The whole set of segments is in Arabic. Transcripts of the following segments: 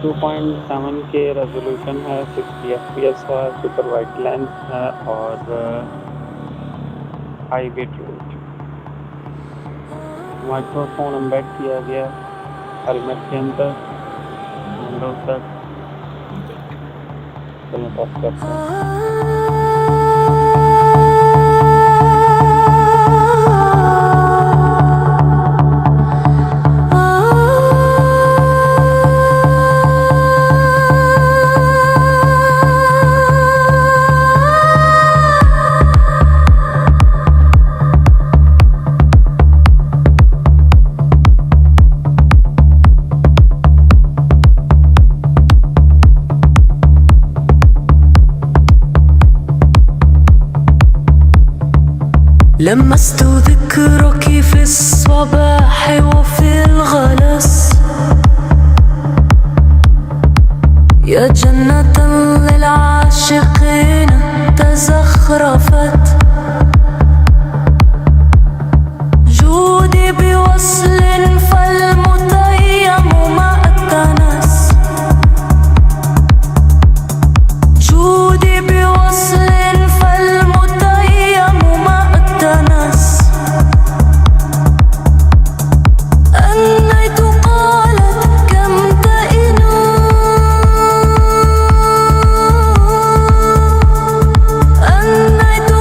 2.7 के रेजोल्यूशन है, 60 एफपीएस है, सुपर वाइड लेंस है और high bit rate. Microphone embed किया गया हेलमेट के अंदर विंडोज तक। चलिए टेस्ट करते हैं। لمست ذكرك في الصباح وفي الغلس، يا جنة للعاشقين تزخرفت. جودي بوصل فالمتيم ما التنس، جودي بوصل فالمتيم ما التنس. أنيت قالت كم دئنا، أنيت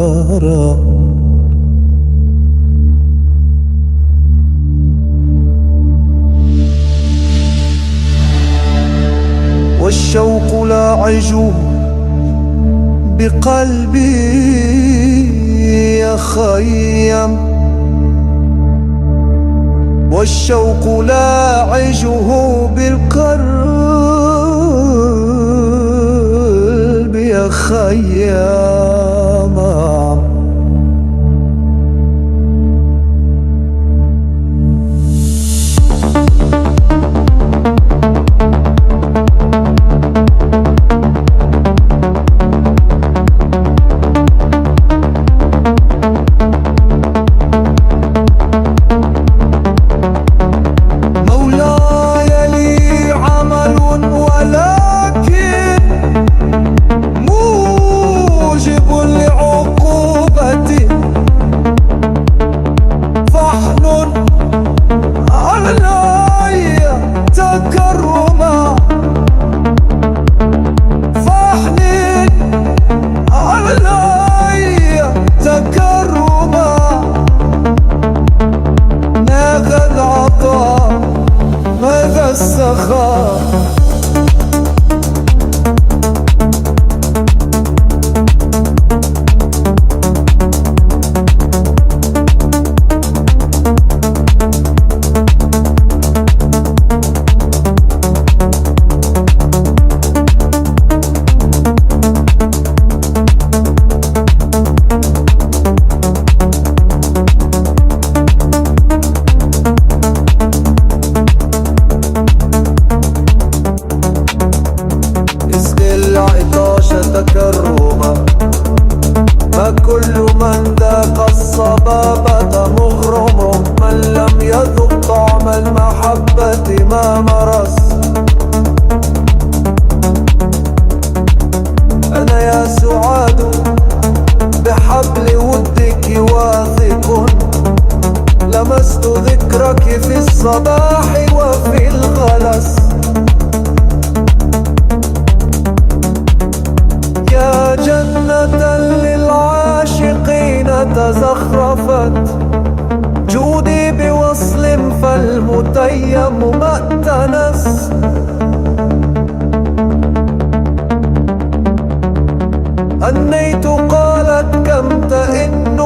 دارا. والشوق لاعج بقلبي يخيم، والشوق لاعجه بالقلب يخيم. ماذا السخاء؟ تكرما، ما كل من ذاق الصبابة مغرم، من لم يذق طعم المحبة ما مرس. أنا يا سعاد بحبل ودك واثق، لمست ذكرك في الصباح وفي الغلس. يا جنة للعاشقين تزخرفت، جودي بوصل فالمتيم ما ائتنس. أنيت قالت كم تئن،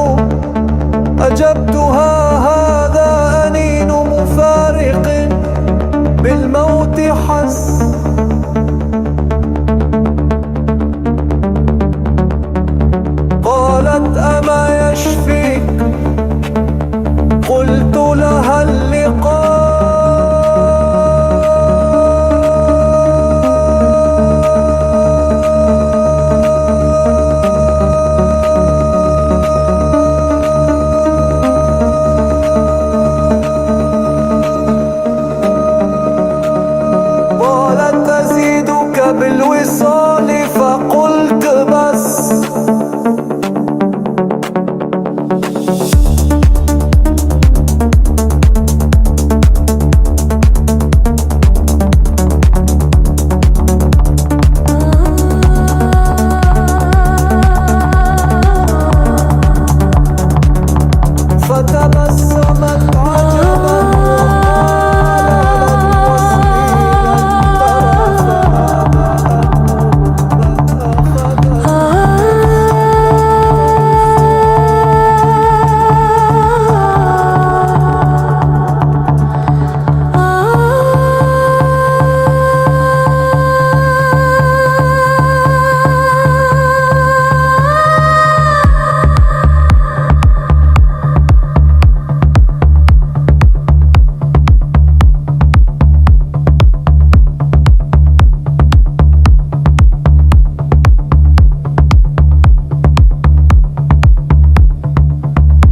أجبتها هذا أنين مفارق بالموت حس. قالت أما يشفيك؟ قلت لها اللقاء. قالت أزيدك بالوصال، فقلت بس. فتبسمت عجبا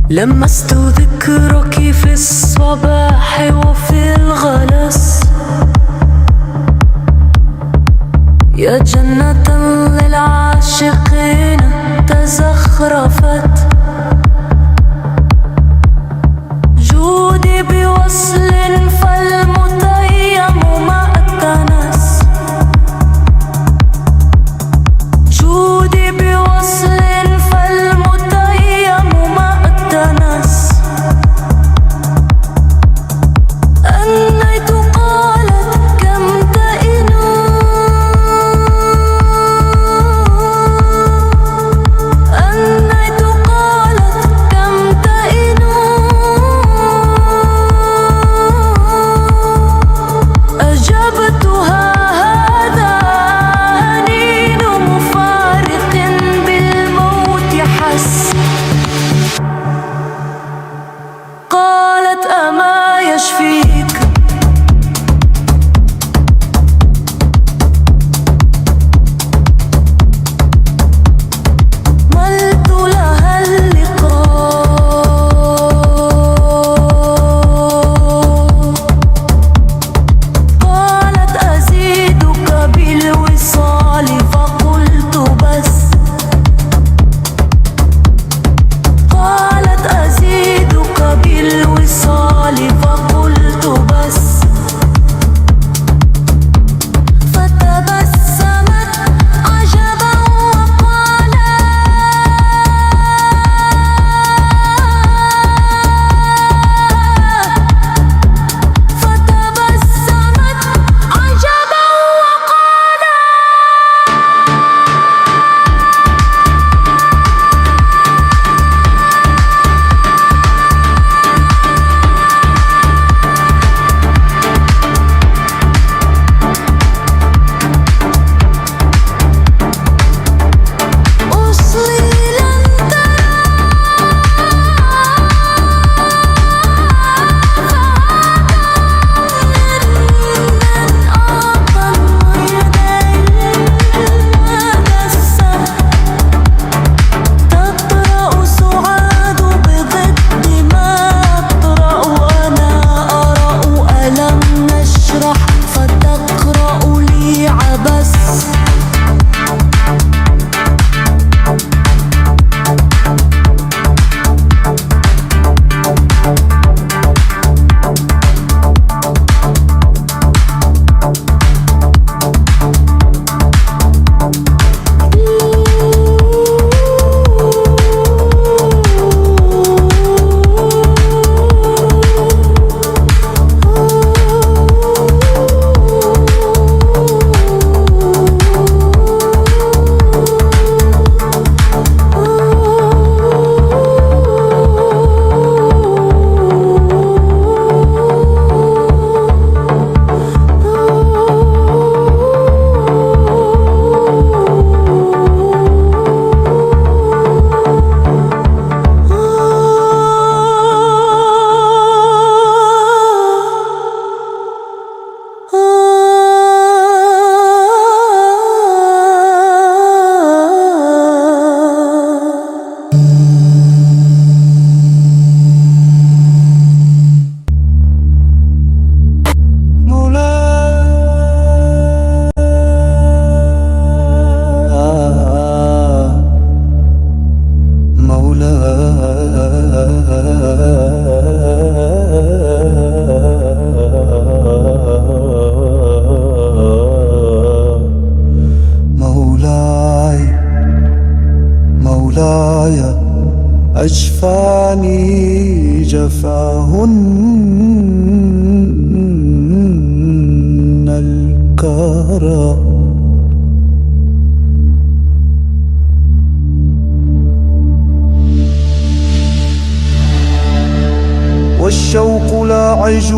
لمست ذكرك في الصباح وفي الغلس. يا جنة للعاشقين تزخرفت، جودي بوصل فالمتيم ما ائتنس. جودي بوصل فالمتيم مولاي أجفاني جفاهن الكرى. والشوق لاعج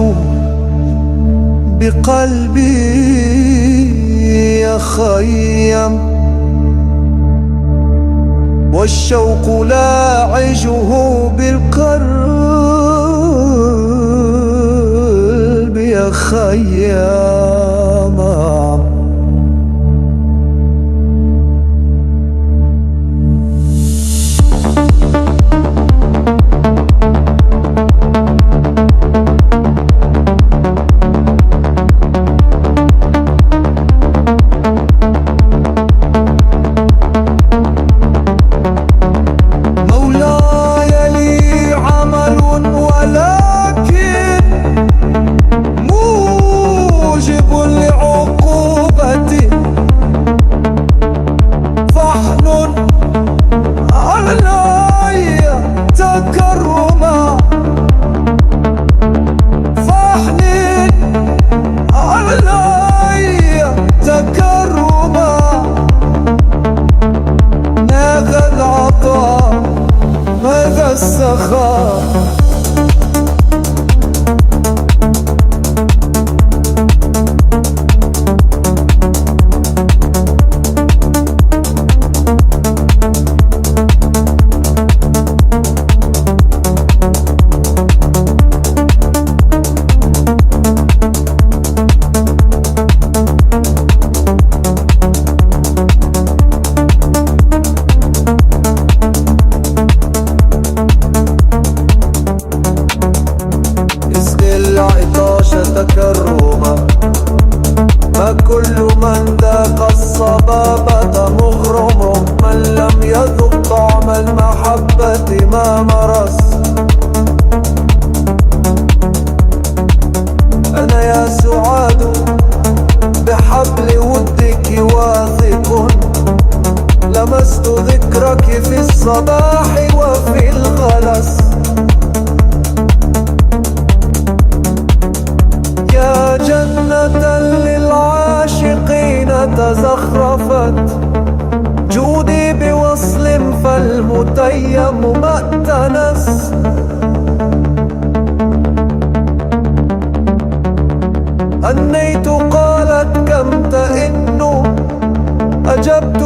بقلبي يخيم، والشوق لاعجه بالقلب يخيم. السخاء تكرما، فكل من ذاق الصبابة مغرم، من لم يذق طعم المحبة ما مرس. أنا يا سعاد بحبل ودك واثق، لمست ذكرك في الصباح وفي الغلس. يا جنة للعاشقين تزخرفت، جودي بوصل فالمتيم ما ائتنس. هنيت قالت كم تئن، أجبت